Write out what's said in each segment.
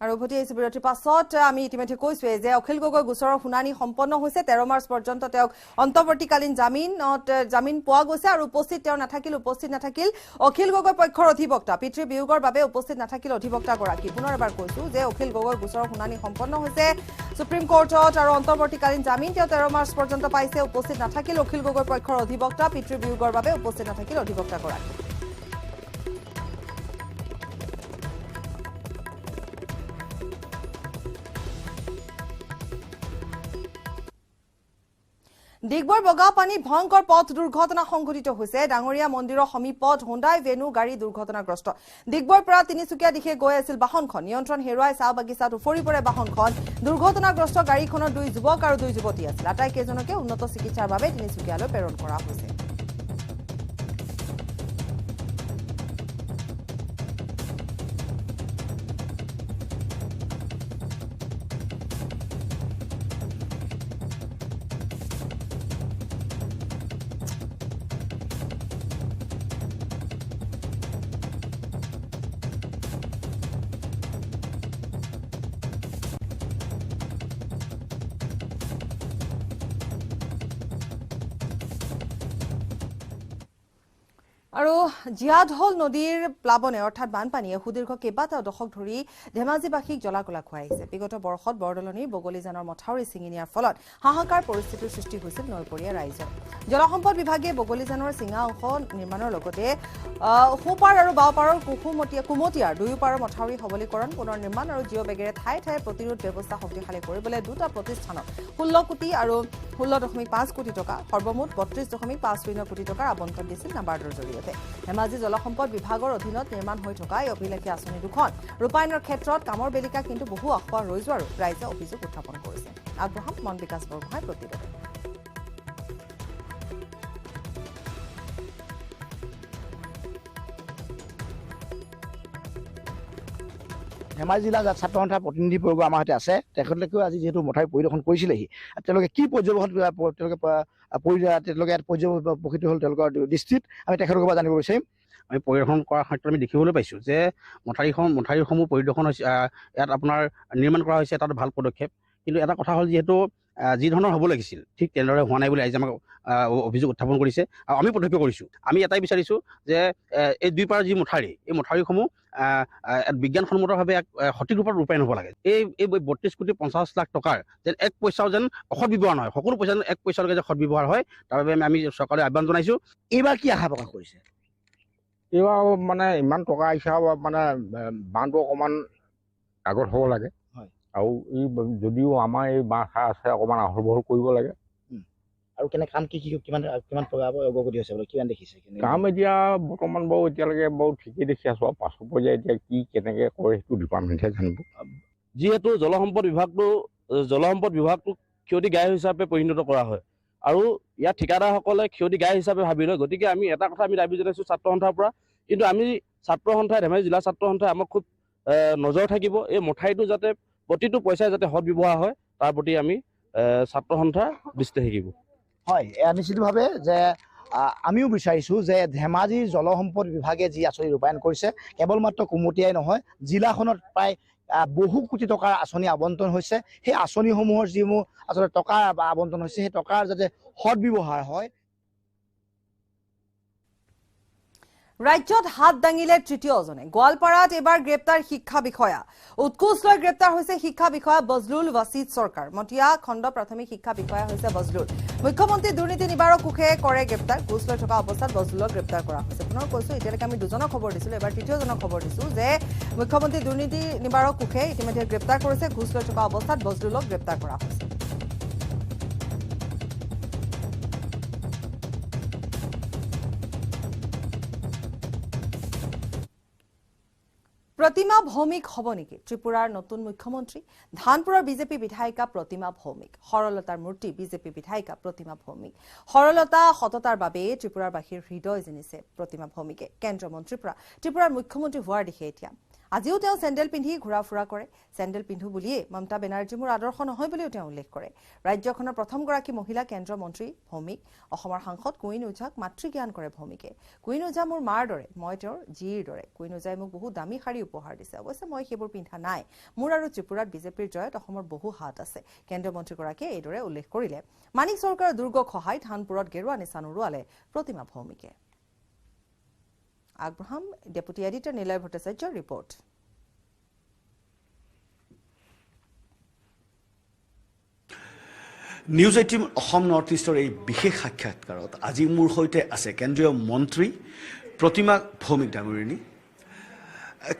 আৰু উভতি আহিছে বিৰতিৰ পাছত আমি ইতিমধ্যে কৈছোৱে যে অখিল গগৈ গোচৰৰ শুনানি সম্পন্ন হৈছে 13 মাৰ্চ পৰ্যন্ত তেওঁক অন্তৰ্বৰ্তীকালীন জামিন পোৱা গৈছে আৰু উপস্থিত নাথাকিল অখিল গগৈ পক্ষৰ অধিবক্তা পিতৃ বিয়োগৰ বাবে উপস্থিত নাথাকিল অধিবক্তাগৰাকী পুনৰ এবাৰ কৈছো যে অখিল গগৈ গোচৰৰ শুনানি সম্পন্ন হৈছে সুপ্ৰিম কোৰ্টত আৰু অন্তৰ্বৰ্তীকালীন জামিন তেওঁ 13 মাৰ্চ পৰ্যন্ত পাইছে উপস্থিত নাথাকিল অখিল গগৈ পক্ষৰ অধিবক্তা পিতৃ বিয়োগৰ বাবে উপস্থিত নাথাকিল অধিবক্তাগৰাকী ডিগবৈ বগাপানীত ভয়ংকৰ পথ দুৰ্ঘটনা সংঘটিত হৈছে ডাঙৰীয়া মন্দিৰৰ সমীপত হোণ্ডাই ভেনু গাড়ী দুৰ্ঘটনাগ্ৰস্ত ডিগবৈৰ পৰা তিনিচুকীয়া দিশে গৈ আছিল বাহনখন নিয়ন্ত্ৰণ হেৰুৱাই চাহ বাগিচাত উফৰি পৰে বাহনখন দুৰ্ঘটনাগ্ৰস্ত গাড়ীখনৰ 2 যুৱক আৰু 2 যুৱতী আছিল আটাইকেইজনকে উন্নত চিকিৎসাৰ বাবে তিনিচুকীয়ালৈ প্ৰেৰণ কৰা হৈছে আৰু জিয়াধল নদীৰ প্লাৱনে অৰ্থাৎ বানপানীয়ে সুদীৰ্ঘ কেইবাটাও দশক ধৰি ধেমাজিবাসীক জ্বলাকলা খুৱাইছে বিগত বৰ্ষত বৰদলনিৰ বগলীজানৰ মথাউৰি ছিঙি নিয়াৰ ফলত হাহাকাৰ পৰিস্থিতিৰ সৃষ্টি হৈছিল নৈপৰীয়া ৰাইজৰ জলসম্পদ বিভাগে বগলীজানৰ চিঙা অংশ নিৰ্মাণৰ লগতে সোঁপাৰ আৰু বাওঁপাৰৰ কুমতীয়াৰ দুয়োপাৰৰ মথাউৰি সবলীকৰণ পুনৰ নিৰ্মাণ আৰু জিঅ' বেগেৰে ঠায়ে ঠায়ে প্ৰতিৰোধ ব্যৱস্থা শক্তিশালী কৰিবলৈ দুটা প্ৰতিষ্ঠানত 16 কোটি আৰু 16.5 কোটি টকা সৰ্বমুঠ 32.50 কোটি টকাৰ আবণ্টন দিছিল নাবাৰ্ডৰ জৰিয়তে ধেমাজি জলসম্পদ বিভাগৰ অধীনত নিৰ্মাণ হৈ থকা এই অভিলেখীয় আঁচনি দুখন ৰূপায়ণৰ ক্ষেত্ৰত কামৰ বেলিকা কিন্তু বহু আখোৱা ৰৈ যোৱাৰো ৰাইজে অভিযোগ উত্থাপন কৰিছে আগবঢ়াম মন বিকাশ বৰগোহাঁইৰ প্ৰতিবেদন ধেমাজি জিলা ছাত্ৰ সন্থাৰ প্ৰতিনিধি বৰ্গ আমাৰ সৈতে আছে তেখেতলোকেও আজি যিহেতু মথাউৰি পৰিদৰ্শন কৰিছিলেহি তেওঁলোকে কি পৰ্যবেক্ষিত হ'ল তেওঁলোকৰ দৃষ্টিত আমি তেখেতলোকৰ পৰা জানিব বিচাৰিম আমি পৰিদৰ্শন কৰাৰ ক্ষেত্ৰত আমি দেখিবলৈ পাইছোঁ যে মথাউৰিসমূহ পৰিদৰ্শন হৈছে ইয়াত আপোনাৰ নিৰ্মাণ কৰা হৈছে এটা ভাল পদক্ষেপ কিন্তু এটা কথা হ'ল যিহেতু যি ধৰণৰ হ'ব লাগিছিল ঠিক তেনেদৰে হোৱা নাই বুলি আজি আমাক অভিযোগ উত্থাপন কৰিছে আৰু আমি প্ৰত্যক্ষ কৰিছোঁ আমি এটাই বিচাৰিছোঁ যে এই দুইপাৰ যি মথাউৰি এই মথাউৰিসমূহ বিজ্ঞানসন্মতভাৱে সঠিক ৰূপত ৰূপায়ণ হ'ব লাগে এই 32.50 লাখ টকাৰ যেন এক পইচাও যেন অসৎ ব্যৱহাৰ নহয় সকলো পইচা যেন এক পইচালৈকে যে সৎ ব্যৱহাৰ হয় তাৰ বাবে আমি চৰকাৰলৈ আহ্বান জনাইছোঁ এইবাৰ কি আশা প্ৰকাশ কৰিছে এইবাৰ মানে ইমান টকা আহিছে মানে বানটো অকণমান আগত হ'ব লাগে আৰু এই যদিও আমাৰ এই বাঁহ আছে অকণমান আহল বহল কৰিব লাগে আৰু কাম কিমান অগ্ৰগতি হৈছে কিমান দেখিছে কাম এতিয়া বৰ্তমান বাৰু এতিয়ালৈকে বাৰু ঠিকেই দেখি আছোঁ আৰু পাছৰ পৰ্যায়ে এতিয়া কি কেনেকৈ কৰে সেইটো ডিপাৰ্টমেণ্টহে জানিব যিহেতু জলসম্পদ বিভাগটো ক্ষতি গায় হিচাপে পৰিণত কৰা হয় আৰু ইয়াত ঠিকাদাৰসকলে ক্ষতি গায় হিচাপে ভাবি লয় গতিকে আমি এটা কথা আমি দাবী জনাইছোঁ ছাত্ৰ সন্থাৰ পৰা কিন্তু আমি ছাত্ৰ সন্থাই ধেমাজি জিলা ছাত্ৰ সন্থাই আমাক খুব নজৰ থাকিব এই মথাউৰিটো যাতে প্ৰতিটো পইচাই যাতে সৎ ব্যৱহাৰ হয় তাৰ প্ৰতি আমি ছাত্ৰ সন্থা দৃষ্টি থাকিব হয় নিশ্চিতভাৱে যে আমিও বিচাৰিছোঁ যে ধেমাজি জলসম্পদ বিভাগে যি আঁচনি ৰূপায়ণ কৰিছে কেৱল মাত্ৰ কুমতীয়াই নহয় জিলাখনত প্ৰায় বহু কোটি টকাৰ আঁচনি আবণ্টন হৈছে সেই আঁচনিসমূহৰ যিসমূহ আচলতে টকা আবণ্টন হৈছে সেই টকাৰ যাতে সৎ ব্যৱহাৰ হয় ৰাজ্যত হাত দাঙিলে তৃতীয়জনে গোৱালপাৰাত এবাৰ গ্ৰেপ্তাৰ শিক্ষা বিষয়া উৎকোচ লৈ গ্ৰেপ্তাৰ হৈছে শিক্ষা বিষয়া বজলুল ৱাছিদ চৰকাৰ মতিয়া খণ্ড প্ৰাথমিক শিক্ষা বিষয়া হৈছে বজলুল মুখ্যমন্ত্ৰী দুৰ্নীতি নিবাৰক কোষে কৰে গ্ৰেপ্তাৰ ঘোষ লৈ থকা অৱস্থাত বজলুলক গ্ৰেপ্তাৰ কৰা হৈছে পুনৰ কৈছোঁ এতিয়ালৈকে আমি দুজনক খবৰ দিছিলোঁ এবাৰ তৃতীয়জনক খবৰ দিছোঁ যে মুখ্যমন্ত্ৰী দুৰ্নীতি নিবাৰক কোষে ইতিমধ্যে গ্ৰেপ্তাৰ কৰিছে ঘোষ লৈ থকা অৱস্থাত বজলুলক গ্ৰেপ্তাৰ কৰা হৈছে प्रतिमा भौमिक हब नेকি त्रिपुरार नतुन मुख्यमंत्री धानपुरर बीजेपी विधायिका प्रतिमा भौमिक सरलतार मूर्ति बीजेपी विधायिका प्रतिमा भौमिक सरलता सततार बारे त्रिपुरारबासीर हृदय जिनिसे प्रतिमा भौमिके केन्द्रीय मंत्रीर পৰা त्रिपुरार मुख्यमंत्री होৱাৰ दिखे এতিয়া আজিও তেওঁ চেণ্ডেল পিন্ধি ঘূৰা ফুৰা কৰে। চেণ্ডেল পিন্ধো বুলিয়ে মমতা বেনাৰ্জী মোৰ আদৰ্শ নহয় বুলিও তেওঁ উল্লেখ কৰে। ৰাজ্যখনৰ প্ৰথমগৰাকী মহিলা কেন্দ্ৰীয় মন্ত্ৰী ভৌমিক। অসমৰ সাংসদ কুইন ওঝাক মাতৃজ্ঞান কৰে ভৌমিকে। কুইন ওঝা মোৰ মাৰ দৰে, মই তেওঁৰ জীৰ দৰে। কুইন ওঝাই মোক বহু দামী শাৰী উপহাৰ দিছে। অৱশ্যে মই সেইবোৰ পিন্ধা নাই। মোৰ আৰু ত্ৰিপুৰাত বিজেপিৰ জয়ত অসমৰ বহু হাত আছে, কেন্দ্ৰীয় মন্ত্ৰীগৰাকীয়ে এইদৰে উল্লেখ কৰিলে। মানিক চৰকাৰৰ দুৰ্গক সহায় ধানপুৰত গেৰুৱা নিচান উৰুৱালে প্ৰতিমা ভৌমিকে। আগবঢ়াম ডেপুটি এডিটৰ নিলয় ভট্টাচাৰ্যৰ ৰিপৰ্ট। নিউজ 18 অসম নৰ্থ ইষ্টৰ এই বিশেষ সাক্ষাৎকাৰত আজি মোৰ সৈতে আছে কেন্দ্ৰীয় মন্ত্ৰী প্ৰতিমা ভৌমিক ডাঙৰীণী।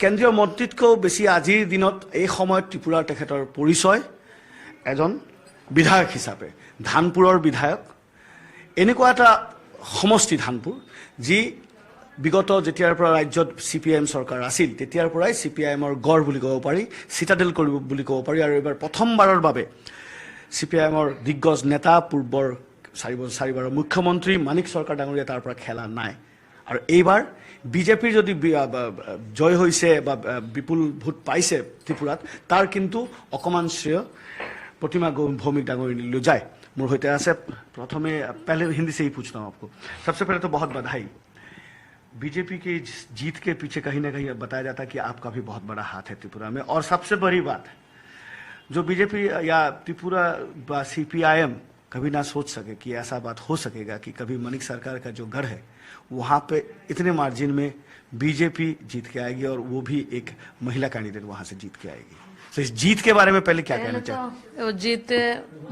কেন্দ্ৰীয় মন্ত্ৰীতকৈ বেছি আজিৰ দিনত এই সময়ত ত্ৰিপুৰাৰ তেখেতৰ পৰিচয় এজন বিধায়ক হিচাপে, ধানপুৰৰ বিধায়ক। এনেকুৱা এটা সমষ্টি ধানপুৰ যি বিগত যেতিয়াৰ পৰা ৰাজ্যত CPIM চৰকাৰ আছিল তেতিয়াৰ পৰাই CPIMৰ গড় বুলি ক'ব পাৰি, চিটাডেল কৰিব বুলি ক'ব পাৰি। আৰু এইবাৰ প্ৰথমবাৰৰ বাবে CPIMৰ দিগ্গজ নেতা পূৰ্বৰ চাৰিবাৰৰ মুখ্যমন্ত্ৰী মানিক চৰকাৰ ডাঙৰীয়া তাৰ পৰা খেলা নাই। আৰু এইবাৰ বিজেপিৰ যদি জয় হৈছে বা বিপুল ভোট পাইছে ত্ৰিপুৰাত, তাৰ কিন্তু অকণমান শ্ৰেয় प्रतिमा भौमिक डांगोरी ले जाए। मुझे होते ऐसे प्रथमे पहले हिंदी से ही पूछता हूँ आपको। सबसे पहले तो बहुत बधाई। बीजेपी की जीत के पीछे कहीं ना कहीं बताया जाता है कि आपका भी बहुत बड़ा हाथ है त्रिपुरा में। और सबसे बड़ी बात, जो बीजेपी या त्रिपुरा CPIM कभी ना सोच सके कि ऐसा बात हो सकेगा कि कभी मनिक सरकार का जो गढ़ है वहाँ पे इतने मार्जिन में बीजेपी जीत के आएगी, और वो भी एक महिला कैंडिडेट वहाँ से जीत के आएगी। तो इस जीत के बारे में पहले क्या कहना चाहिए? वो जीत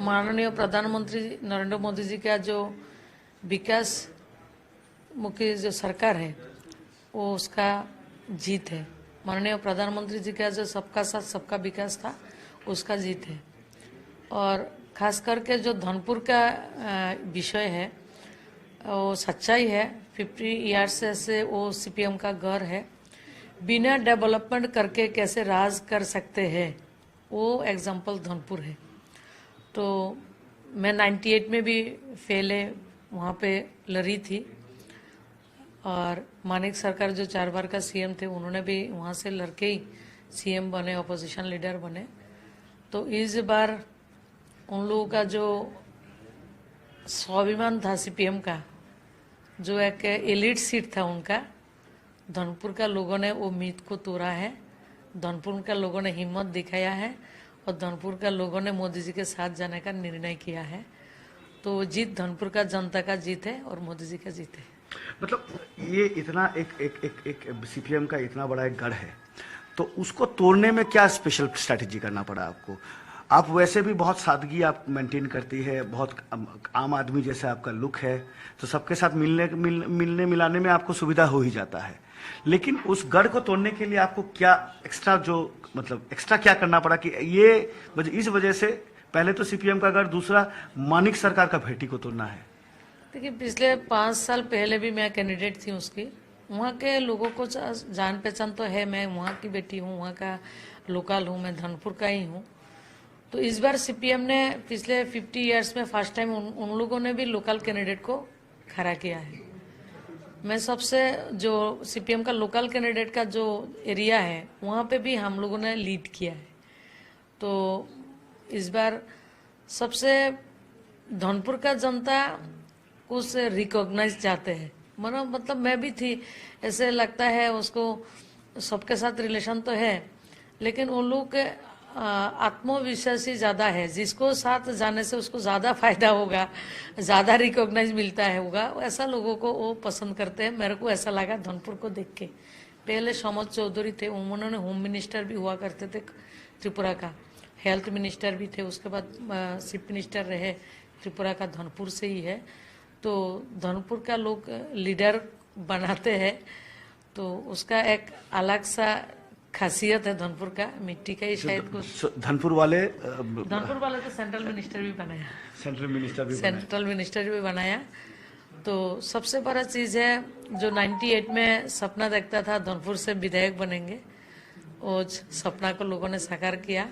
माननीय प्रधानमंत्री नरेंद्र मोदी जी का जो विकास मुखी जो सरकार है वो उसका जीत है। माननीय प्रधानमंत्री जी का जो सबका साथ सबका विकास था उसका जीत है। और खास करके जो धनपुर का विषय है वो सच्चाई है। 50 ईयर्स से वो CPM का घर है। बिना डेवलपमेंट करके कैसे राज कर सकते हैं वो एग्जाम्पल धनपुर है। तो मैं 98 में भी पहले वहाँ पे लड़ी थी, और मानिक सरकार जो 4 बार का CM थे उन्होंने भी वहाँ से लड़के ही CM बने, अपोजिशन लीडर बने। तो इस बार उन लोगों का जो स्वाभिमान था CPM का, जो एक एलिट सीट था उनका, धनपुर का लोगों ने वो उम्मीद को तोड़ा है। धनपुर का लोगों ने हिम्मत दिखाया है और धनपुर का लोगों ने मोदी जी के साथ जाने का निर्णय किया है। तो जीत धनपुर का जनता का जीत है और मोदी जी का जीत है। मतलब ये इतना एक CPM का इतना बड़ा एक गढ़ है, तो उसको तोड़ने में क्या स्पेशल स्ट्रैटेजी करना पड़ा आपको? आप वैसे भी बहुत सादगी आप मेंटेन करती है, बहुत आम आदमी जैसा आपका लुक है, तो सबके साथ मिलने मिलाने में आपको सुविधा हो ही जाता है। लेकिन उस गढ़ को तोड़ने के लिए आपको क्या एक्स्ट्रा क्या करना पड़ा कि ये इस वजह से पहले तो CPM का गढ़, दूसरा मानिक सरकार का भेटी को तोड़ना है? देखिए, पिछले 5 साल पहले भी मैं कैंडिडेट थी उसकी। वहाँ के लोगों को जान पहचान तो है, मैं वहाँ की बेटी हूँ, वहाँ का लोकल हूँ, मैं धनपुर का ही हूँ। तो इस बार CPM ने पिछले 50 ईयर्स में फर्स्ट टाइम उन लोगों ने भी लोकल कैंडिडेट को खड़ा किया है। मैं सबसे जो CPM का लोकल कैंडिडेट का जो एरिया है वहाँ पे भी हम लोगों ने लीड किया है। तो इस बार सबसे धनपुर का जनता कुछ रिकॉग्नाइज चाहते हैं। मतलब मैं भी थी, ऐसे लगता है उसको सबके साथ रिलेशन तो है, लेकिन उन लोग के आत्मविश्वास ही ज़्यादा है। जिसको साथ जाने से उसको ज़्यादा फायदा होगा, ज़्यादा रिकॉग्नाइज मिलता है होगा, ऐसा लोगों को वो पसंद करते हैं। मेरे को ऐसा लगा धनपुर को देख के। पहले समोद चौधरी थे, उन्होंने होम मिनिस्टर भी हुआ करते थे त्रिपुरा का, हेल्थ मिनिस्टर भी थे, उसके बाद चीफ मिनिस्टर रहे त्रिपुरा का, धनपुर से ही है। तो धनपुर का लोग लीडर बनाते हैं, तो उसका एक अलग सा खासियत है धनपुर का। मिट्टी का ही शायद कुछ। धनपुर वाले तो सेंट्रल मिनिस्टर भी बनाया। तो सबसे बड़ा चीज है जो 98 में सपना देखता था धनपुर से विधायक बनेंगे, वो सपना को लोगों ने साकार किया।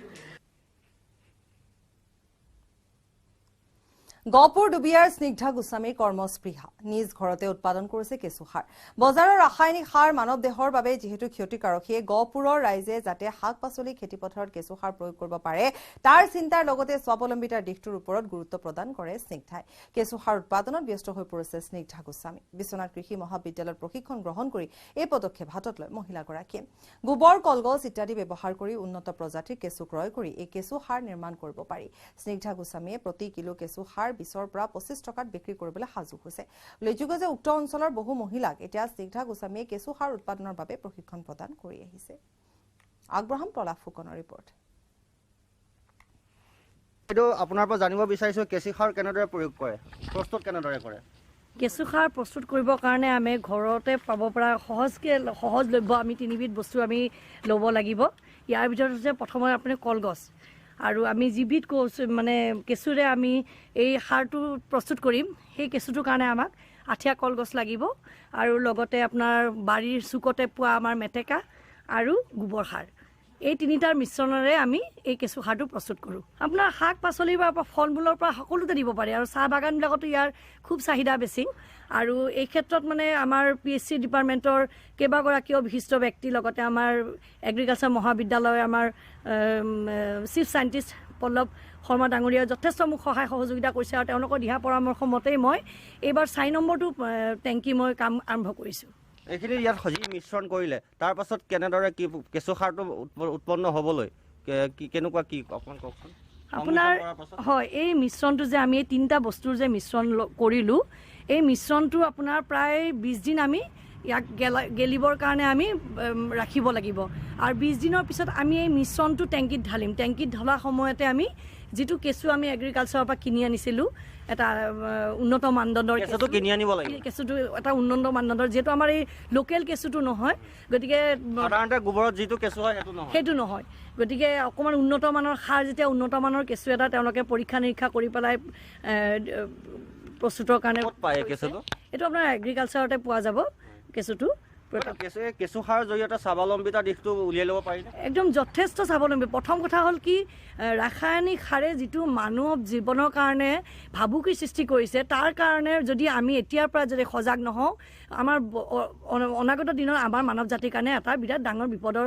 গহপুৰ দুবিয়াৰ স্নিগ্ধা গোস্বামীৰ কৰ্মস্পৃহা নিজ ঘৰতে উৎপাদন কৰিছে কেঁচুসাৰ বজাৰৰ ৰাসায়নিক সাৰ মানৱ দেহৰ বাবে যিহেতু ক্ষতিকাৰক সেয়ে গহপুৰৰ ৰাইজে যাতে শাক পাচলি খেতিপথাৰত কেঁচুসাৰ প্ৰয়োগ কৰিব পাৰে তাৰ চিন্তাৰ লগতে স্বাৱলম্বিতাৰ দিশটোৰ ওপৰত গুৰুত্ব প্ৰদান কৰে স্নিগ্ধাই কেঁচুসাৰ উৎপাদনত ব্যস্ত হৈ পৰিছে স্নিগ্ধা গোস্বামী বিশ্বনাথ কৃষি মহাবিদ্যালয়ৰ প্ৰশিক্ষণ গ্ৰহণ কৰি এই পদক্ষেপ হাতত লয় মহিলাগৰাকীয়ে গোবৰ কলগছ ইত্যাদি ব্যৱহাৰ কৰি উন্নত প্ৰজাতিৰ কেঁচু ক্ৰয় কৰি এই কেঁচুসাৰ নিৰ্মাণ কৰিব পাৰি স্নিগ্ধা গোস্বামীয়ে প্ৰতি কিলো কেঁচুসাৰ 20 পৰা 25 টকাত বিক্ৰী কৰিবলৈ সাজু হৈছে উল্লেখযোগ্য যে উক্ত অঞ্চলৰ বহু মহিলাক এতিয়া স্নিগ্ধা গোস্বামীয়ে কেঁচুসাৰ উৎপাদনৰ বাবে প্ৰশিক্ষণ প্ৰদান কৰি আহিছে আগ্ৰহম প্ৰলাপ ফুকনৰ ৰিপৰ্ট এইটো আপোনাৰ পৰা জানিব বিচাৰিছো কেঁচুসাৰ কেনেদৰে প্ৰয়োগ কৰে প্ৰস্তুত কেনেদৰে কৰে কেঁচুসাৰ প্ৰস্তুত কৰিবৰ কাৰণে আমি ঘৰতে পাব পৰা সহজলভ্য আমি তিনিবিধ বস্তু আমি ল'ব লাগিব ইয়াৰ ভিতৰত হৈছে প্ৰথমে আপুনি কলগছ আৰু আমি যিবিধ মানে কেঁচুৰে আমি এই সাৰটো প্ৰস্তুত কৰিম সেই কেঁচুটোৰ কাৰণে আমাক আঠিয়া কলগছ লাগিব আৰু লগতে আপোনাৰ বাৰীৰ চুকতে পোৱা আমাৰ মেটেকা আৰু গোবৰ সাৰ এই তিনিটাৰ মিশ্ৰণেৰে আমি এই কেঁচু সাৰটো প্ৰস্তুত কৰোঁ আপোনাৰ শাক পাচলিৰ বা ফল মূলৰ পৰা সকলোতে দিব পাৰে আৰু চাহ বাগানবিলাকতো ইয়াৰ খুব চাহিদা বেছি আৰু এই ক্ষেত্ৰত মানে আমাৰ PHC ডিপাৰ্টমেণ্টৰ কেইবাগৰাকীও বিশিষ্ট ব্যক্তি লগতে আমাৰ এগ্ৰিকালচাৰ মহাবিদ্যালয়ৰ আমাৰ চিফ চাইণ্টিষ্ট পল্লৱ শৰ্মা ডাঙৰীয়াই যথেষ্ট মোক সহায় সহযোগিতা কৰিছে আৰু তেওঁলোকৰ দিহা পৰামৰ্শ মতেই মই এইবাৰ 4 নম্বৰটো টেংকি মই কাম আৰম্ভ কৰিছোঁ এইখিনি ইয়াত সজি মিশ্ৰণ কৰিলে তাৰ পাছত কেনেদৰে কি কেঁচুসাৰটো উৎপন্ন হ'বলৈ কেনেকুৱা কি অকমান কওকচোন আপোনাৰ হয় এই মিশ্ৰণটো যে আমি এই তিনিটা বস্তুৰ যে মিশ্ৰণ কৰিলোঁ এই মিশ্ৰণটো আপোনাৰ প্ৰায় 20 দিন আমি ইয়াক গেলিবৰ কাৰণে আমি ৰাখিব লাগিব আৰু 20 দিনৰ পিছত আমি এই মিশ্ৰণটো টেংকিত ঢালিম টেংকিত ঢলা সময়তে আমি যিটো কেঁচু আমি এগ্ৰিকালচাৰৰ পৰা কিনি আনিছিলোঁ এটা উন্নত মানদণ্ডৰ কেঁচুটো কিনি আনিব লাগিব কেঁচুটো এটা উন্নত মানদণ্ডৰ যিহেতু আমাৰ এই লোকেল কেঁচুটো নহয় গতিকে সাধাৰণতে গোবৰত যিটো কেঁচু হয় সেইটো নহয় গতিকে অকণমান উন্নত মানৰ সাৰ যেতিয়া উন্নত মানৰ কেঁচু এটা তেওঁলোকে পৰীক্ষা নিৰীক্ষা কৰি পেলাই প্ৰস্তুতৰ কাৰণে পায় কেঁচুটো এইটো আপোনাৰ এগ্ৰিকালচাৰতে পোৱা যাব কেঁচুটো কেঁচুসাৰৰ জৰিয়তে স্বাৱলম্বিতা দিশটো উলিয়াই ল'ব পাৰি একদম যথেষ্ট স্বাৱলম্বী প্ৰথম কথা হ'ল কি ৰাসায়নিক সাৰে যিটো মানৱ জীৱনৰ কাৰণে ভাবুকিৰ সৃষ্টি কৰিছে তাৰ কাৰণে যদি আমি এতিয়াৰ পৰা যদি সজাগ নহওঁ আমাৰ অনাগত দিনত আমাৰ মানৱ জাতিৰ কাৰণে এটা বিৰাট ডাঙৰ বিপদৰ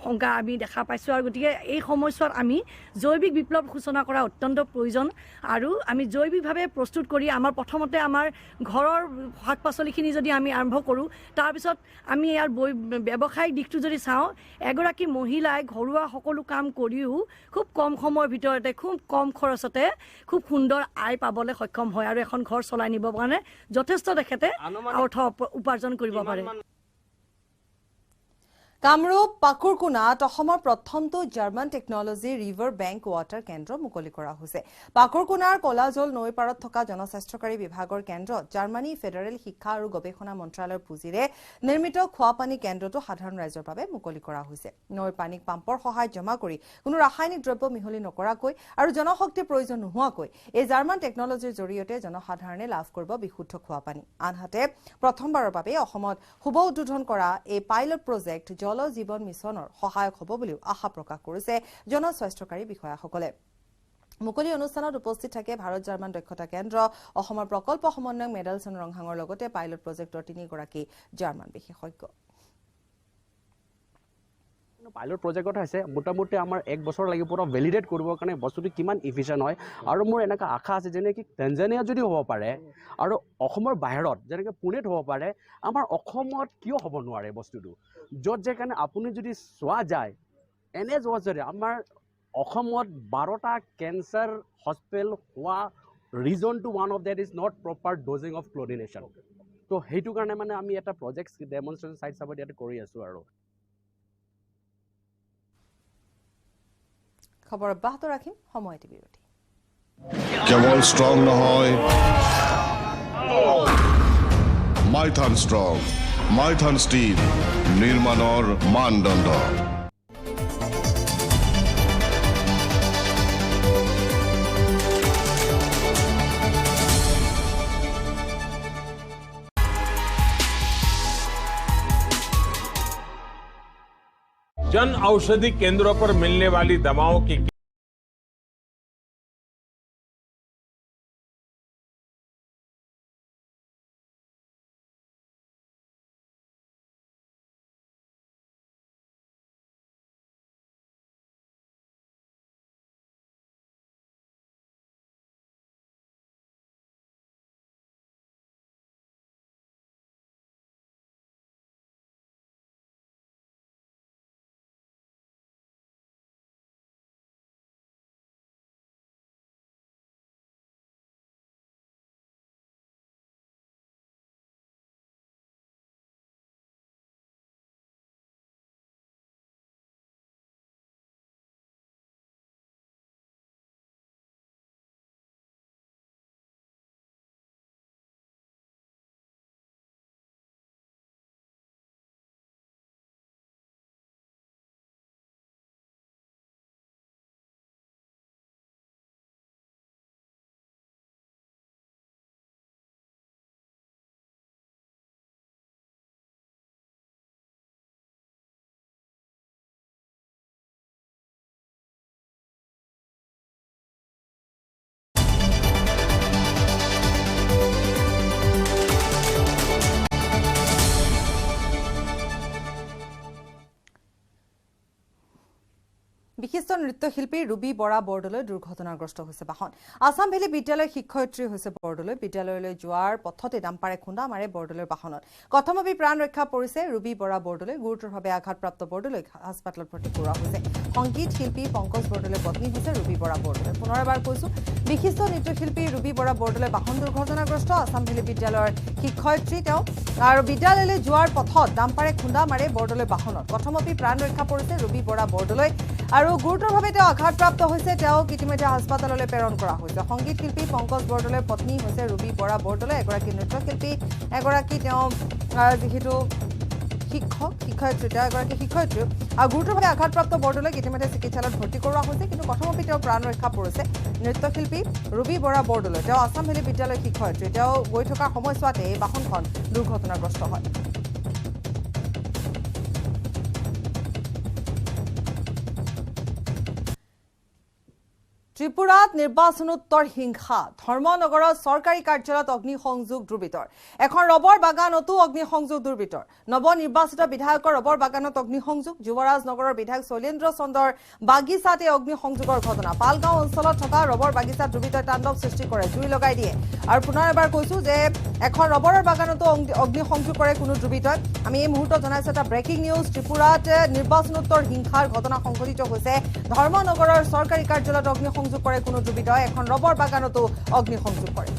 শংকা আমি দেখা পাইছোঁ আৰু গতিকে এই সময়ছোৱাত আমি জৈৱিক বিপ্লৱ সূচনা কৰা অত্যন্ত প্ৰয়োজন আৰু আমি জৈৱিকভাৱে প্ৰস্তুত কৰি আমাৰ প্ৰথমতে আমাৰ ঘৰৰ শাক পাচলিখিনি যদি আমি আৰম্ভ কৰোঁ তাৰপিছত আমি ইয়াৰ ব্যৱসায়িক দিশটো যদি চাওঁ এগৰাকী মহিলাই ঘৰুৱা সকলো কাম কৰিও খুব কম সময়ৰ ভিতৰতে খুব কম খৰচতে খুব সুন্দৰ আয় পাবলৈ সক্ষম হয় আৰু এখন ঘৰ চলাই নিবৰ কাৰণে যথেষ্ট তেখেতে অৰ্থ উপাৰ্জন কৰিব পাৰে কামৰূপ পাকুৰকুনাত অসমৰ প্ৰথমটো German technology river bank water কেন্দ্ৰ মুকলি কৰা হৈছে পাকুৰকুনাৰ কলাজল নৈ পাৰত থকা জনস্বাস্থ্যকাৰী বিভাগৰ কেন্দ্ৰত জাৰ্মানী ফেডাৰেল শিক্ষা আৰু গৱেষণা মন্ত্ৰালয়ৰ পুঁজিৰে নিৰ্মিত খোৱাপানী কেন্দ্ৰটো সাধাৰণ ৰাইজৰ বাবে মুকলি কৰা হৈছে নৈৰ পানীক পাম্পৰ সহায়ত জমা কৰি কোনো ৰাসায়নিক দ্ৰব্য মিহলি নকৰাকৈ আৰু জনশক্তিৰ প্ৰয়োজন নোহোৱাকৈ এই জাৰ্মান টেকনলজিৰ জৰিয়তে জনসাধাৰণে লাভ কৰিব বিশুদ্ধ খোৱাপানী আনহাতে প্ৰথমবাৰৰ বাবে অসমত শুভ উদ্বোধন কৰা এই পাইলট প্ৰজেক্ট জল জীৱন মিছনৰ সহায়ক হ'ব বুলিও আশা প্ৰকাশ কৰিছে জনস্বাস্থ্যকাৰী বিষয়াসকলে মুকলি অনুষ্ঠানত উপস্থিত থাকে ভাৰত জাৰ্মান দক্ষতা কেন্দ্ৰ অসমৰ প্ৰকল্প সমন্বয়ক মেডেলছন ৰংহাঙৰ লগতে পাইলট প্ৰজেক্টৰ 3গৰাকী জাৰ্মান বিশেষজ্ঞ পাইলট প্ৰজেক্টত আছে মোটামুটি আমাৰ 1 বছৰ লাগিব পুৰা ভেলিডেট কৰিবৰ কাৰণে বস্তুটো কিমান ইফিচিয়েণ্ট হয় আৰু মোৰ এনেকুৱা আশা আছে যেনেকৈ টেনজানিয়া যদি হ'ব পাৰে আৰু অসমৰ বাহিৰত যেনেকৈ পুনেত হ'ব পাৰে আমাৰ অসমত কিয় হ'ব নোৱাৰে বস্তুটো য'ত যে কাৰণে আপুনি যদি চোৱা যায় এনে যোৱা যদি আমাৰ অসমত 12টা কেঞ্চাৰ হস্পিটেল হোৱা ৰিজনটো one of that is not proper dosing of chlorination তো সেইটো কাৰণে মানে আমি এটা প্ৰজেক্ট ডেমনষ্ট্ৰেশ্যন চাইট চাবত ইয়াতে কৰি আছোঁ আৰু খবৰ অব্যাহত ৰাখিম সময়টি বিৰতি কেৱল ষ্ট্ৰং নহয় মাইথান ষ্ট্ৰং মাইথান ষ্টিল নিৰ্মাণৰ মানদণ্ড जन औषधि केंद्रों पर मिलने वाली दवाओं की বিশিষ্ট নৃত্যশিল্পী ৰুবি বৰা বৰদলৈ দুৰ্ঘটনাগ্ৰস্ত হৈছে বাহন। আছাম ভেলী বিদ্যালয়ৰ শিক্ষয়িত্ৰী হৈছে বৰদলৈ। বিদ্যালয়লৈ যোৱাৰ পথতে ডাম্পাৰে খুন্দা মাৰে বৰদলৈৰ বাহনত। কথমপি প্ৰাণ ৰক্ষা পৰিছে ৰুবি বৰা বৰদলৈ। গুৰুতৰভাৱে আঘাতপ্ৰাপ্ত বৰদলৈক হাস্পাতালত ভৰ্তি কৰোৱা হৈছে। সংগীত শিল্পী পংকজ বৰদলৈৰ পত্নী হৈছে ৰুবি বৰা বৰদলৈ। পুনৰ এবাৰ কৈছো, বিশিষ্ট নৃত্যশিল্পী ৰুবি বৰা বৰদলৈ বাহন দুৰ্ঘটনাগ্ৰস্ত। আছাম ভেলী বিদ্যালয়ৰ শিক্ষয়িত্ৰী তেওঁ আৰু বিদ্যালয়লৈ যোৱাৰ পথত ডাম্পাৰে খুন্দা মাৰে বৰদলৈৰ বাহনত। কথমপি প্ৰাণ ৰক্ষা পৰিছে ৰুবি বৰা বৰদলৈ আৰু গুৰুতৰভাৱে তেওঁ আঘাতপ্ৰাপ্ত হৈছে। তেওঁক ইতিমধ্যে হাস্পাতাললৈ প্ৰেৰণ কৰা হৈছে। সংগীত শিল্পী পংকজ বৰদলৈৰ পত্নী হৈছে ৰুবি বৰা বৰদলৈ, এগৰাকী নৃত্যশিল্পী, এগৰাকী তেওঁ যিহেতু শিক্ষয়িত্ৰী, তেওঁ এগৰাকী শিক্ষয়িত্ৰী আৰু গুৰুতৰভাৱে আঘাতপ্ৰাপ্ত বৰদলৈক ইতিমধ্যে চিকিৎসালয়ত ভৰ্তি কৰোৱা হৈছে। কিন্তু কথমপি তেওঁ প্ৰাণ ৰক্ষা পৰিছে। নৃত্যশিল্পী ৰুবি বৰা বৰদলৈ, তেওঁ আছাম ভেলী বিদ্যালয়ৰ শিক্ষয়িত্ৰী, তেওঁ গৈ থকাৰ সময়ছোৱাতে এই বাহনখন দুৰ্ঘটনাগ্ৰস্ত হয়। ত্ৰিপুৰাত নিৰ্বাচনোত্তৰ হিংসা। ধৰ্মনগৰত চৰকাৰী কাৰ্যালয়ত অগ্নিসংযোগ দুৰ্বৃত্তৰ। এখন ৰবৰ বাগানতো অগ্নিসংযোগ দুৰ্বৃত্তৰ। নৱনিৰ্বাচিত বিধায়কৰ ৰবৰ বাগানত অগ্নিসংযোগ। যুৱৰাজ নগৰৰ বিধায়ক শৈলেন্দ্ৰ চন্দ্ৰৰ বাগিচাতে অগ্নিসংযোগৰ ঘটনা। পালগাঁও অঞ্চলত থকা ৰবৰ বাগিচাত দুৰ্বৃত্তই তাণ্ডৱ সৃষ্টি কৰে, জুই লগাই দিয়ে। আৰু পুনৰ এবাৰ কৈছো যে এখন ৰবৰৰ বাগানতো অগ্নিসংযোগ কৰে কোনো দুৰ্বৃত্তই। আমি এই মুহূৰ্তত জনাইছো এটা ব্ৰেকিং নিউজ। ত্ৰিপুৰাত নিৰ্বাচনোত্তৰ হিংসাৰ ঘটনা সংঘটিত হৈছে। ধৰ্মনগৰৰ চৰকাৰী কাৰ্যালয়ত অগ্নিসংযোগ কৰে কোনো দুৰ্বৃত্তই, এখন ৰবৰ বাগানতো অগ্নিসংযোগ কৰে।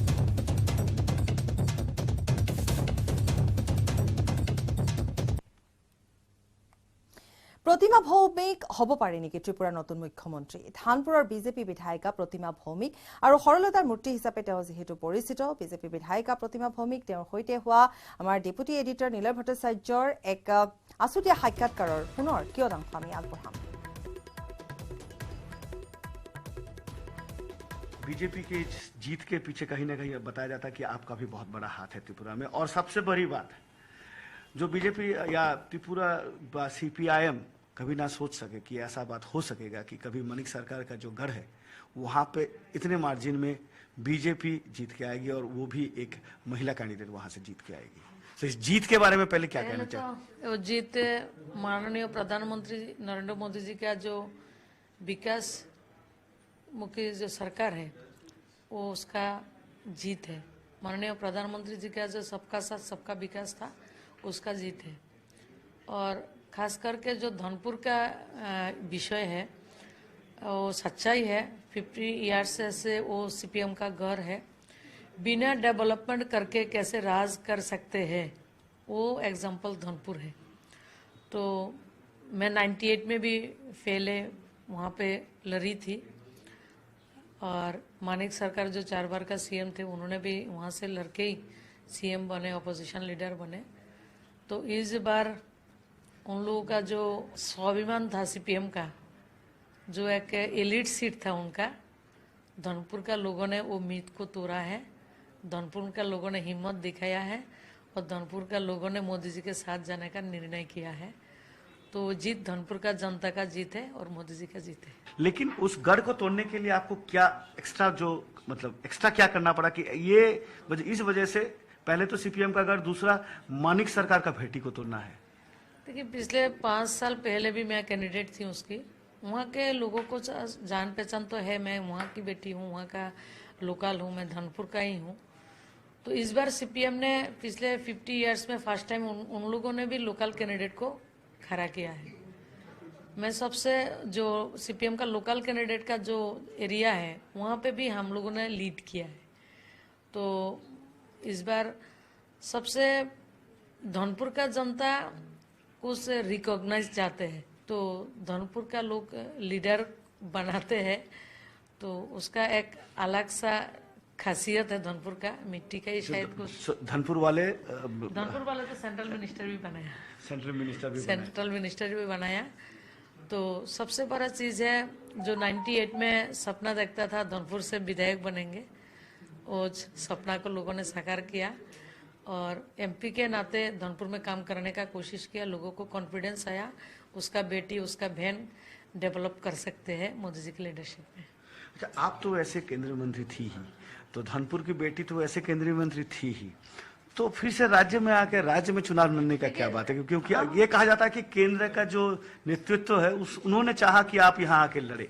প্ৰতিমা ভৌমিক হ'ব পাৰে নেকি ত্ৰিপুৰাৰ নতুন মুখ্যমন্ত্ৰী? ধানপুৰৰ বিজেপি বিধায়িকা প্ৰতিমা ভৌমিক আৰু সৰলতাৰ মূৰ্তি হিচাপে তেওঁ যিহেতু পৰিচিত, বিজেপি বিধায়িকা প্ৰতিমা ভৌমিক তেওঁৰ সৈতে হোৱা আমাৰ ডেপুটি এডিটৰ নীলয় ভট্টাচাৰ্যৰ এক আছুতীয়া সাক্ষাৎকাৰৰ পুনৰ কিয়দাংশ আমি আগবঢ়াম। बीजेपी की जीत के पीछे कहीं ना कहीं बताया जाता है कि आपका भी बहुत बड़ा हाथ है त्रिपुरा में। और सबसे बड़ी बात, जो बीजेपी या त्रिपुरा सीपीआईएम कभी ना सोच सके कि ऐसा बात हो सकेगा कि कभी मणिक सरकार का जो गढ़ है वहाँ पे इतने मार्जिन में बीजेपी जीत के आएगी और वो भी एक महिला कैंडिडेट वहाँ से जीत के आएगी। तो इस जीत के बारे में पहले क्या कहना चाहिए? वो जीत माननीय प्रधानमंत्री नरेंद्र मोदी जी का जो विकास मुख्य जो सरकार है वो उसका जीत है। माननीय प्रधानमंत्री जी का जो सबका साथ सबका विकास था उसका जीत है। और खास करके जो धनपुर का विषय है वो सच्चाई है। 50 ईयर्स से वो सीपीएम का घर है। बिना डेवलपमेंट करके कैसे राज कर सकते हैं वो एग्जाम्पल धनपुर है। तो मैं 98 में भी पहले वहाँ पे लड़ी थी और मानिक सरकार जो 4 बार का सीएम थे उन्होंने भी वहाँ से लड़के ही सीएम बने, अपोजिशन लीडर बने। तो इस बार उन लोगों का जो स्वाभिमान था सीपीएम का, जो एक एलिट सीट था उनका, धनपुर का लोगों ने वो मीत को तोड़ा है। धनपुर का लोगों ने हिम्मत दिखाया है और धनपुर का लोगों ने मोदी जी के साथ जाने का निर्णय किया है। तो जीत धनपुर का जनता का जीत है और मोदी जी का जीत है। लेकिन उस गढ़ को तोड़ने के लिए आपको क्या एक्स्ट्रा एक्स्ट्रा क्या करना पड़ा कि ये इस वजह से पहले तो सीपीएम का गढ़, दूसरा मानिक सरकार का भेटी को तोड़ना है? देखिए पिछले 5 साल पहले भी मैं कैंडिडेट थी उसकी। वहाँ के लोगों को जान पहचान तो है, मैं वहाँ की बेटी हूँ, वहाँ का लोकल हूँ, मैं धनपुर का ही हूँ। तो इस बार सीपीएम ने पिछले 50 ईयर्स में फर्स्ट टाइम उन लोगों ने भी लोकल कैंडिडेट को खड़ा किया है। मैं सबसे जो सीपीएम का लोकल कैंडिडेट का जो एरिया है वहाँ पे भी हम लोगों ने लीड किया है। तो इस बार सबसे धनपुर का जनता को से रिकॉग्नाइज जाते हैं, तो धनपुर का लोग लीडर बनाते हैं। तो उसका एक अलग सा खासियत है धनपुर का, मिट्टी का ही शायद कुछ। धनपुर वाले तो सेंट्रल मिनिस्टर भी बनाया, सेंट्रल मिनिस्टर भी बनाया। तो सबसे बड़ा चीज़ है जो 98 में सपना देखता था धनपुर से विधायक बनेंगे, वो सपना को लोगों ने साकार किया और एमपी के नाते धनपुर में काम करने का कोशिश किया। लोगों को कॉन्फिडेंस आया, उसका बेटी उसका बहन डेवलप कर सकते हैं मोदी जी की लीडरशिप में। अच्छा, आप तो ऐसे केंद्रीय मंत्री थी ही, तो धनपुर की बेटी तो ऐसे केंद्रीय मंत्री थी ही, तो फिर से राज्य में आके राज्य में चुनाव लड़ने का क्या बात है? क्योंकि ये कहा जाता है कि केंद्र का जो नेतृत्व है उन्होंने चाहा कि आप यहाँ आके लड़े।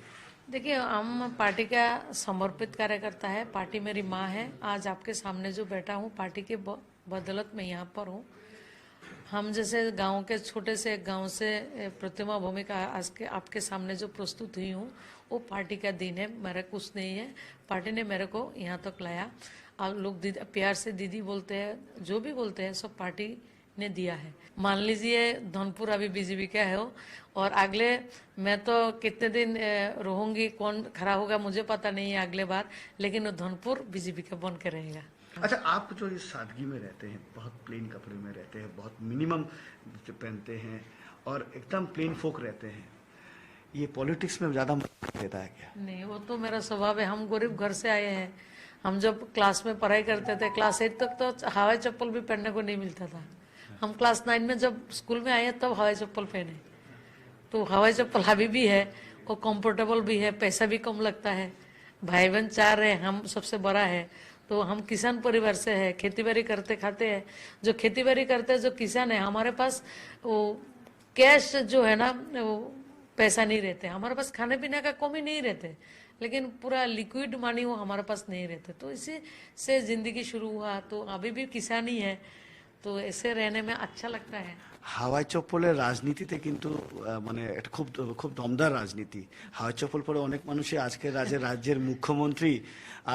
देखिए, हम पार्टी का समर्पित कार्यकर्ता है, पार्टी मेरी माँ है। आज आपके सामने जो बैठा हूँ, पार्टी के बदौलत मैं यहाँ पर हूँ। हम जैसे गांव के छोटे से एक गांव से प्रतिमा भूमिका आज के आपके सामने जो प्रस्तुत हुई हूँ, वो पार्टी का दिन है, मेरा कुछ नहीं है। पार्टी ने मेरे को यहाँ तक लाया। आप लोग प्यार से दीदी बोलते हैं, जो भी बोलते हैं, सब पार्टी ने दिया है। मान लीजिए धनपुर अभी बीजेपी का है और अगले मैं तो कितने दिन रहूंगी, कौन खड़ा होगा मुझे पता नहीं है अगले बार, लेकिन धनपुर बीजेपी का बन के रहेगा। अच्छा, आप जो इस सादगी में रहते हैं, बहुत प्लेन कपड़े में रहते हैं, बहुत मिनिमम पहनते हैं और एकदम प्लेन फोक रहते हैं, ये पॉलिटिक्स में ज्यादा मदद देता है क्या? नहीं, वो तो मेरा स्वभाव है। हम गरीब घर से आए हैं। हम जब क्लास में पढ़ाई करते थे, क्लास 8 तक तो हवाई चप्पल भी पहनने को नहीं मिलता था। हम क्लास 9 में जब स्कूल में आए तब हवाई चप्पल पहने। तो हवाई चप्पल अभी भी है और कंफर्टेबल भी है, पैसा भी कम लगता है। भाई बहन 4 है, हम सबसे बड़ा है। तो हम किसान परिवार से है, खेती बाड़ी करते खाते हैं। जो खेती बाड़ी करते हैं, जो किसान है, हमारे पास वो कैश जो है ना, वो पैसा नहीं रहते। हमारे पास खाने पीने का कमी नहीं रहते, लेकिन पूरा लिक्विड मनी वो हमारे पास नहीं रहते। तो इसी से जिंदगी शुरू हुआ। तो अभी भी किसानी है, तो ऐसे रहने में अच्छा लगता है। হাওয়াই চপ্পলের রাজনীতিতে কিন্তু মানে এটা খুব খুব দমদার রাজনীতি। হাওয়াই চপ্পল পরে অনেক মানুষই আজকে রাজ্যের মুখ্যমন্ত্রী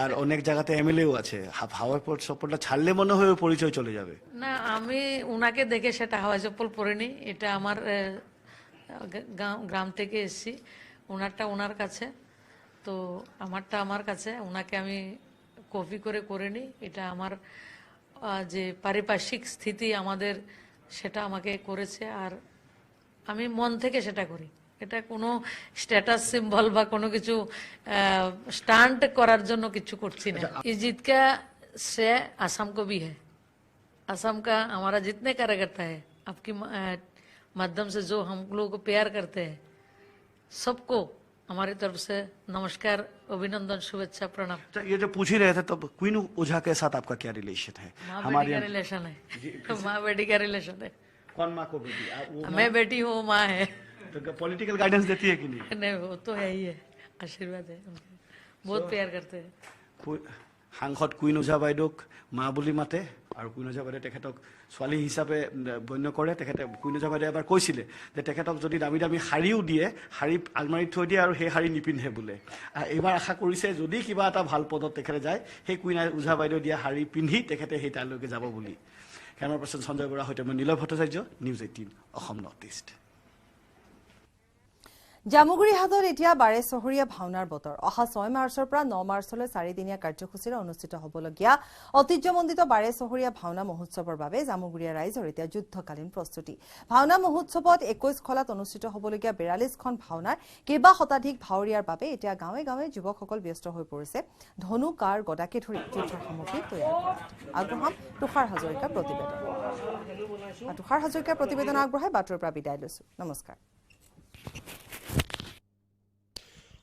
আর অনেক জায়গাতে এমএলএও আছে। হাওয়াই চপ্পলটা ছাড়লে মনে হয় পরিচয় চলে যাবে। না, আমি ওনাকে দেখে সেটা হাওয়াই চপ্পল পরিনি। এটা আমার গ্রাম থেকে এসেছি, ওনারটা ওনার কাছে, তো আমারটা আমার কাছে। ওনাকে আমি কপি করে করিনি। এটা আমার যে পারিপার্শ্বিক স্থিতি আমাদের, সেটা আমাকে করেছে আর আমি মন থেকে সেটা করি। এটা কোনো স্ট্যাটাস সিম্বল বা কোনো কিছু স্টান্ট করার জন্য কিছু করছি না। इस जीत का श्रेय असम को भी है। असम का हमारा जितने कार्यकर्ता है, आपकी माध्यम से जो हम लोगों को प्यार करते हैं, सबको हमारी तरफ से नमस्कार, अभिनंदन, शुभेच्छा, प्रणाम। ये जो पूछ ही रहे थे, तब क्वीन ओझा के साथ आपका क्या रिलेशन है? माँ बेटी का रिलेशन है। माँ बेटी का रिलेशन है। कौन माँ को बेटी? मैं बेटी हूँ, माँ है। तो पॉलिटिकल गाइडेंस देती है कि नहीं? नहीं, वो तो है ही है, आशीर्वाद है उनके। बहुत प्यार करते हैं। সাংসদ কুইন ওঝা বাইদেউক মা বুলি মাতে আৰু কুইন ওঝা বাইদেউ তেখেতক ছোৱালী হিচাপে গণ্য কৰে। তেখেতে কুইন ওঝা বাইদেউ এবাৰ কৈছিলে যে তেখেতক যদি দামী দামী শাৰীও দিয়ে, শাৰী আলমাৰীত থৈ দিয়ে আৰু সেই শাৰী নিপিন্ধে বোলে। এইবাৰ আশা কৰিছে যদি কিবা এটা ভাল পদত তেখেতে যায়, সেই কুইন ওঝা বাইদেউ দিয়া শাৰী পিন্ধি তেখেতে সেই তালৈকে যাব বুলি। কেমেৰা পাৰ্চন সঞ্জয় বৰাৰ সৈতে মই Niloy Bhattacharya, news 18 Assam North East. Jamuguri হাটত এতিয়া 12 চহৰীয়া ভাওনাৰ বতৰ। অহা 6 মাৰ্চৰ পৰা 9 মাৰ্চলৈ 4দিনীয়া কাৰ্যসূচীৰে অনুষ্ঠিত হ'বলগীয়া ঐতিহ্যমণ্ডিত 12 চহৰীয়া ভাওনা মহোৎসৱৰ বাবে জামুগুৰিয়া ৰাইজৰ এতিয়া যুদ্ধকালীন প্ৰস্তুতি। ভাওনা মহোৎসৱত 21 খলাত অনুষ্ঠিত হ'বলগীয়া 42খন ভাওনাৰ কেইবা শতাধিক ভাৱৰীয়াৰ বাবে এতিয়া গাঁৱে গাঁৱে যুৱকসকল ব্যস্ত হৈ পৰিছে ধনু, কাৰ, গদাকে ধৰি যুদ্ধৰ সামগ্ৰী তৈয়াৰ কৰাত। আগবঢ়াম তুষাৰ হাজৰিকাৰ প্ৰতিবেদন। তুষাৰ হাজৰিকাৰ প্ৰতিবেদন আগবঢ়াই বাতৰিৰ পৰা বিদায় লৈছো। নমস্কাৰ।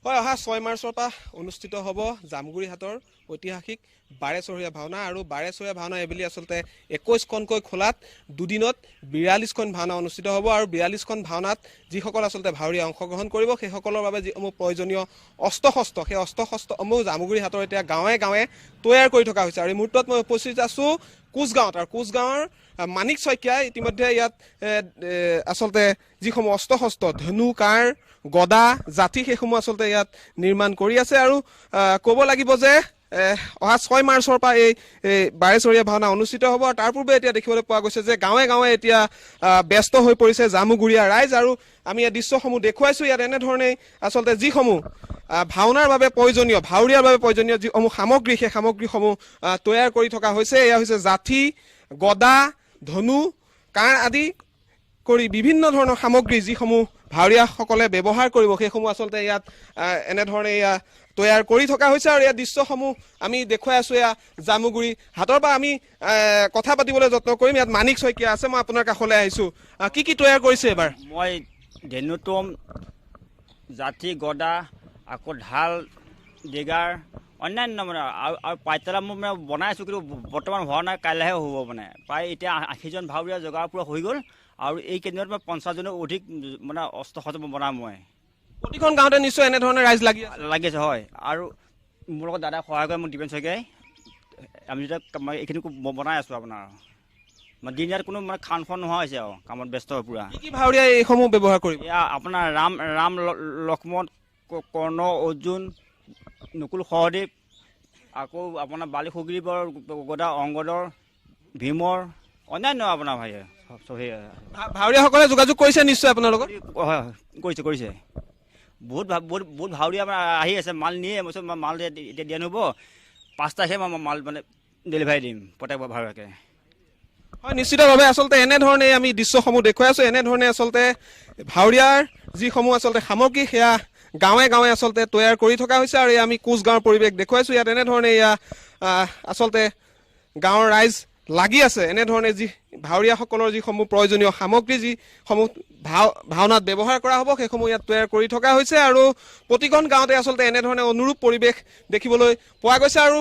হয়, অহা 6 মাৰ্চৰ পৰা অনুষ্ঠিত হ'ব জামুগুৰি হাটৰ ঐতিহাসিক 12 চহৰীয়া ভাওনা। আৰু 12 চহৰীয়া ভাওনা এইবুলি আচলতে 21খনকৈ খোলাত দুদিনত 42খন ভাওনা অনুষ্ঠিত হ'ব। আৰু 42খন ভাওনাত যিসকল আচলতে ভাৱৰীয়া অংশগ্ৰহণ কৰিব, সেইসকলৰ বাবে যিসমূহ প্ৰয়োজনীয় অস্ত্ৰ শস্ত্ৰ, সেই অস্ত্ৰ শস্ত্ৰসমূহ জামুগুৰি হাটৰ এতিয়া গাঁৱে গাঁৱে তৈয়াৰ কৰি থকা হৈছে। আৰু এই মুহূৰ্তত মই উপস্থিত আছোঁ কোচগাঁৱত। আৰু কোচগাঁৱৰ মানিক শইকীয়াই ইতিমধ্যে ইয়াত আচলতে যিসমূহ অস্ত্ৰ শস্ত্ৰ, ধনু, কাৰ, গদা, জাতি, সেইসমূহ আচলতে ইয়াত নিৰ্মাণ কৰি আছে। আৰু ক'ব লাগিব যে অহা 6 মাৰ্চৰ পৰা এই 12 চহৰীয়া ভাওনা অনুষ্ঠিত হ'ব। আৰু তাৰ পূৰ্বে এতিয়া দেখিবলৈ পোৱা গৈছে যে গাঁৱে গাঁৱে এতিয়া ব্যস্ত হৈ পৰিছে জামুগুৰিয়া ৰাইজ। আৰু আমি এই দৃশ্যসমূহ দেখুৱাইছোঁ। ইয়াত এনেধৰণেই আচলতে যিসমূহ ভাওনাৰ বাবে প্ৰয়োজনীয়, ভাৱৰীয়াৰ বাবে প্ৰয়োজনীয় যিসমূহ সামগ্ৰী, সেই সামগ্ৰীসমূহ তৈয়াৰ কৰি থকা হৈছে। এয়া হৈছে জাঠি, গদা, ধনু, কাঁড় আদি কৰি বিভিন্ন ধৰণৰ সামগ্ৰী যিসমূহ ভাৱৰীয়াসকলে ব্যৱহাৰ কৰিব, সেইসমূহ আচলতে ইয়াত এনেধৰণে এয়া তৈয়াৰ কৰি থকা হৈছে। আৰু ইয়াৰ দৃশ্যসমূহ আমি দেখুৱাই আছোঁ। এয়া জামুগুৰি হাটৰ পৰা আমি কথা পাতিবলৈ যত্ন কৰিম। ইয়াত মানিক শইকীয়া আছে, মই আপোনাৰ কাষলৈ আহিছোঁ। কি কি তৈয়াৰ কৰিছে এবাৰ? মই ধেনুটম, জাঠি, গদা, আকৌ ঢাল, ডিগাৰ, অন্যান্য মানে আৰু পাইতলা মই মানে বনাই আছোঁ, কিন্তু বৰ্তমান হোৱা নাই, কাইলৈহে হ'ব মানে। প্ৰায় এতিয়া 80জন ভাৱৰীয়া জগাৰ পৰা হৈ গ'ল, আৰু এই কেইদিনত মই 50জনৰ অধিক মানে অস্ত্ৰ শস্ত্ৰ বনাম মই। প্ৰতিখন গাঁৱতে নিশ্চয় এনেধৰণে ৰাইজ লাগি আছে হয়। আৰু মোৰ লগত দাদাই সহায় কৰে, মোৰ দীপেন শইকীয়াই। আমি যেতিয়া এইখিনি বনাই আছোঁ আপোনাৰ মানে দিন ইয়াত কোনো মানে খান খন নোহোৱা হৈছে আৰু কামত ব্যস্ত হৈ পুৰা। কি ভাৱৰীয়া এইসমূহ ব্যৱহাৰ কৰিব? এয়া আপোনাৰ ৰাম লক্ষ্মণ, কৰ্ণ, অৰ্জুন, নকুল সহদেৱ, আকৌ আপোনাৰ বালি সুগ্ৰীৱৰ, গদা অংগদৰ, ভীমৰ, অন্যান্য আপোনাৰ ভাই চবেই ভাৱৰীয়াসকলে যোগাযোগ কৰিছে নিশ্চয় আপোনাৰ লগত? হয় কৰিছে। বহুত ভাৱৰীয়া আহি আছে, মাল নিয়ে। মই মাল এতিয়া দিয়া নহ'ব, 5 তাৰিখে মই মাল মানে ডেলিভাৰী দিম প্ৰত্যেক ভাৱৰীয়াকে। হয়, নিশ্চিতভাৱে আচলতে এনেধৰণে আমি দৃশ্যসমূহ দেখুৱাই আছোঁ। এনেধৰণে আচলতে ভাৱৰীয়াৰ যিসমূহ আচলতে সামগ্ৰী সেয়া গাঁৱে গাঁৱে আচলতে তৈয়াৰ কৰি থকা হৈছে, আৰু আমি কোচগাঁৱৰ পৰিৱেশ দেখুৱাইছোঁ। ইয়াত এনেধৰণে আচলতে গাঁৱৰ ৰাইজ লাগি আছে। এনেধৰণে যি ভাৱৰীয়াসকলৰ যিসমূহ প্ৰয়োজনীয় সামগ্ৰী, যিসমূহ ভাওনাত ব্যৱহাৰ কৰা হ'ব, সেইসমূহ ইয়াত তৈয়াৰ কৰি থকা হৈছে, আৰু প্ৰতিখন গাঁৱতে আচলতে এনেধৰণে অনুৰূপ পৰিৱেশ দেখিবলৈ পোৱা গৈছে। আৰু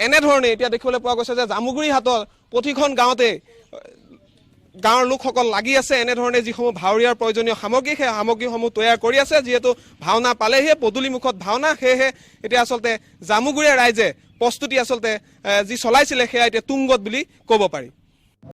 এনেধৰণে এতিয়া দেখিবলৈ পোৱা গৈছে যে জামুগুৰি হাটত প্ৰতিখন গাঁৱতে গাঁৱৰ লোকসকল লাগি আছে। এনেধৰণে যিসমূহ ভাৱৰীয়াৰ প্ৰয়োজনীয় সামগ্ৰী, সেই সামগ্ৰীসমূহ তৈয়াৰ কৰি আছে। যিহেতু ভাওনা পালেহি, পদূলিমুখত ভাওনা, সেয়েহে এতিয়া আচলতে জামুগুৰিয়া ৰাইজে প্ৰস্তুতি আচলতে যি চলাইছিলে সেয়া এতিয়া তুংগত বুলি ক'ব পাৰি।